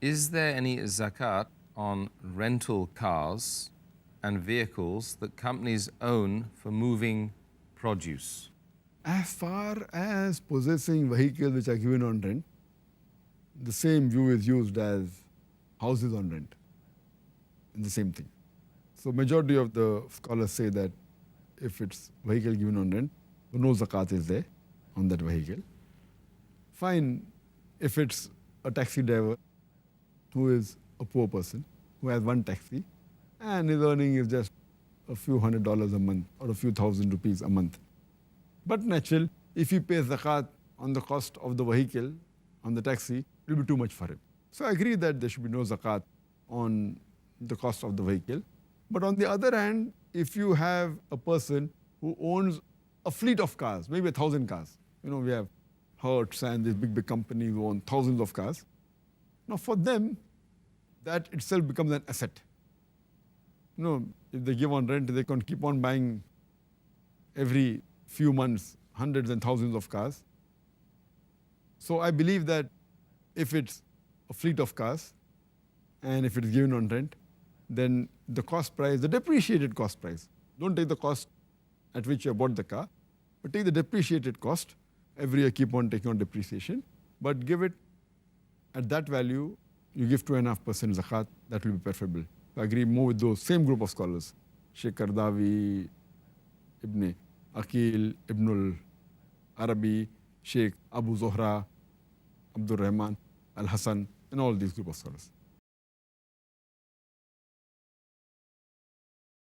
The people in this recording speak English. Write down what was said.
Is there any zakat on rental cars and vehicles that companies own for moving produce? As far as possessing vehicles which are given on rent, the same view is used as houses on rent. And the same thing. So majority of the scholars say that if it's vehicle given on rent, no zakat is there on that vehicle. Fine if it's a taxi driver who is a poor person, who has one taxi, and his earning is just a few $100s a month or a few thousand rupees a month. But natural, if he pays zakat on the cost of the vehicle, on the taxi, it will be too much for him. So I agree that there should be no zakat on the cost of the vehicle. But on the other hand, if you have a person who owns a fleet of cars, maybe 1,000 cars, we have Hertz and these big companies who own thousands of cars. Now for them, that itself becomes an asset. If they give on rent, they can keep on buying every few months hundreds and thousands of cars. So I believe that if it's a fleet of cars and if it's given on rent, then the cost price, the depreciated cost price, don't take the cost at which you bought the car, but take the depreciated cost. Every year keep on taking on depreciation, but give it at that value, you give 2.5% zakat, that will be preferable. I agree more with those same group of scholars, Sheikh Kardawi, Ibn Aqil, Ibn al-Arabi, Sheikh Abu Zohra, Abdul Rahman, Al-Hassan, and all these group of scholars.